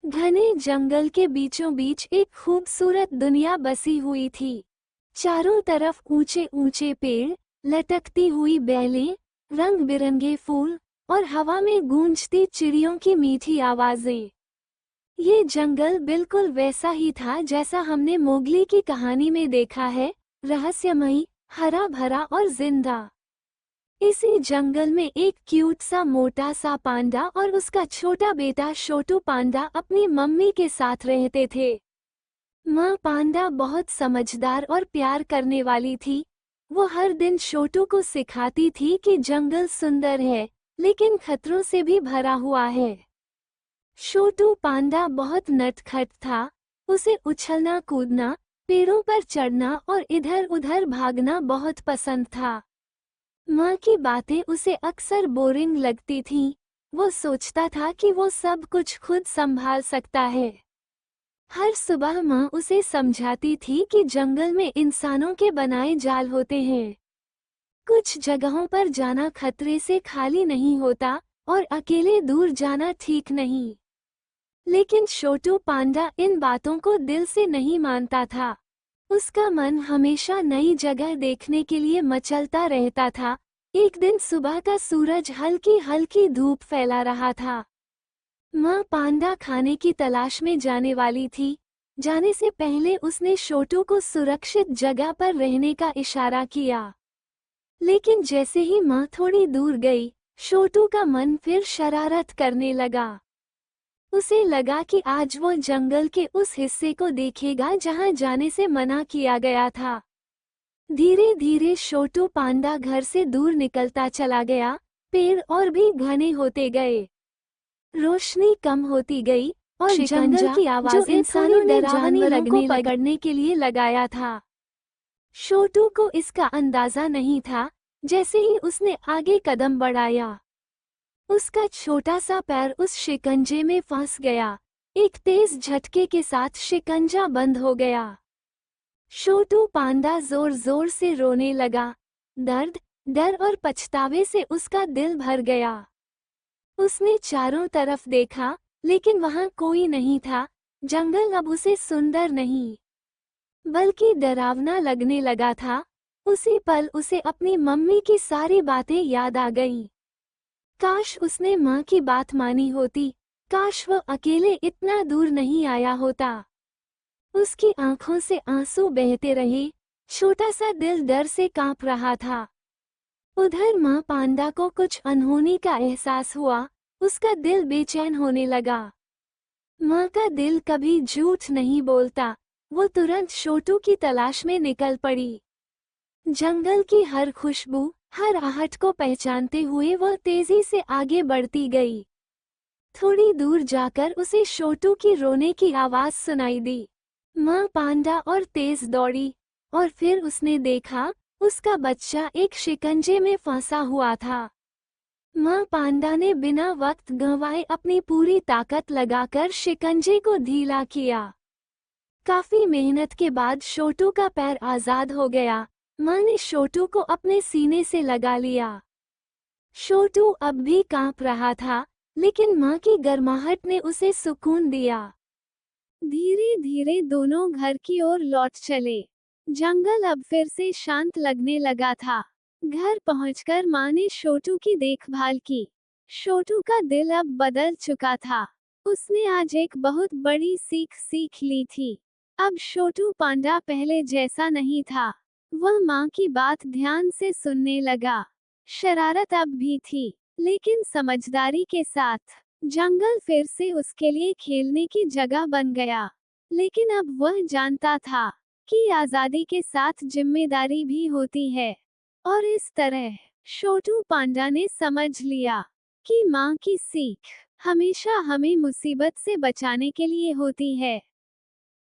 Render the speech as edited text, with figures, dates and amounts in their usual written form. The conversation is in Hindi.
घने जंगल के बीचों बीच एक खूबसूरत दुनिया बसी हुई थी। चारों तरफ ऊंचे ऊंचे पेड़, लटकती हुई बेलें, रंग बिरंगे फूल और हवा में गूंजती चिड़ियों की मीठी आवाजें। ये जंगल बिल्कुल वैसा ही था जैसा हमने मोगली की कहानी में देखा है, रहस्यमयी, हरा भरा और जिंदा। इसी जंगल में एक क्यूट सा मोटा सा पांडा और उसका छोटा बेटा छोटू पांडा अपनी मम्मी के साथ रहते थे। माँ पांडा बहुत समझदार और प्यार करने वाली थी। वो हर दिन छोटू को सिखाती थी कि जंगल सुंदर है, लेकिन खतरों से भी भरा हुआ है। छोटू पांडा बहुत नटखट था। उसे उछलना कूदना, पेड़ों पर चढ़ना और इधर उधर भागना बहुत पसंद था। माँ की बातें उसे अक्सर बोरिंग लगती थीं। वो सोचता था कि वो सब कुछ खुद संभाल सकता है। हर सुबह माँ उसे समझाती थी कि जंगल में इंसानों के बनाए जाल होते हैं। कुछ जगहों पर जाना खतरे से खाली नहीं होता और अकेले दूर जाना ठीक नहीं। लेकिन छोटू पांडा इन बातों को दिल से नहीं मानता था। उसका मन हमेशा नई जगह देखने के लिए मचलता रहता था। एक दिन सुबह का सूरज हल्की हल्की धूप फैला रहा था। माँ पांडा खाने की तलाश में जाने वाली थी। जाने से पहले उसने छोटू को सुरक्षित जगह पर रहने का इशारा किया। लेकिन जैसे ही माँ थोड़ी दूर गई, छोटू का मन फिर शरारत करने लगा। उसे लगा कि आज वो जंगल के उस हिस्से को देखेगा जहाँ जाने से मना किया गया था। धीरे धीरे छोटू पांडा घर से दूर निकलता चला गया। पेड़ और भी घने होते गए, रोशनी कम होती गई और जंगल की आवाजें इंसानों ने जानवरों को पकड़ने के लिए लगाया था। छोटू को इसका अंदाजा नहीं था। जैसे ही उसने आगे कदम बढ़ाया, उसका छोटा सा पैर उस शिकंजे में फंस गया। एक तेज झटके के साथ शिकंजा बंद हो गया। छोटू पांडा जोर जोर से रोने लगा। दर्द, डर और पछतावे से उसका दिल भर गया। उसने चारों तरफ देखा, लेकिन वहां कोई नहीं था। जंगल अब उसे सुंदर नहीं, बल्कि डरावना लगने लगा था। उसी पल उसे अपनी मम्मी की सारी बातें याद आ गईं। काश उसने माँ की बात मानी होती। काश वो अकेले इतना दूर नहीं आया होता। उसकी आंखों से आंसू बहते रहे। छोटा सा दिल डर से कांप रहा था। उधर माँ पांडा को कुछ अनहोनी का एहसास हुआ। उसका दिल बेचैन होने लगा। माँ का दिल कभी झूठ नहीं बोलता। वो तुरंत छोटू की तलाश में निकल पड़ी। जंगल की हर खुशबू, हर आहट को पहचानते हुए वो तेजी से आगे बढ़ती गई। थोड़ी दूर जाकर उसे छोटू की रोने की आवाज सुनाई दी। माँ पांडा और तेज दौड़ी, और फिर उसने देखा, उसका बच्चा एक शिकंजे में फंसा हुआ था। माँ पांडा ने बिना वक्त गंवाए अपनी पूरी ताकत लगाकर शिकंजे को ढीला किया। काफी मेहनत के बाद छोटू का पैर आजाद हो गया। माँ ने छोटू को अपने सीने से लगा लिया। छोटू अब भी कांप रहा था, लेकिन माँ की गर्माहट ने उसे सुकून दिया। धीरे धीरे दोनों घर की ओर लौट चले। जंगल अब फिर से शांत लगने लगा था। घर पहुंचकर माँ ने छोटू की देखभाल की। छोटू का दिल अब बदल चुका था। उसने आज एक बहुत बड़ी सीख ली थी। अब छोटू पांडा पहले जैसा नहीं था। वह माँ की बात ध्यान से सुनने लगा। शरारत अब भी थी, लेकिन समझदारी के साथ। जंगल फिर से उसके लिए खेलने की जगह बन गया। लेकिन अब वह जानता था कि आजादी के साथ जिम्मेदारी भी होती है। और इस तरह छोटू पांडा ने समझ लिया कि माँ की सीख हमेशा हमें मुसीबत से बचाने के लिए होती है।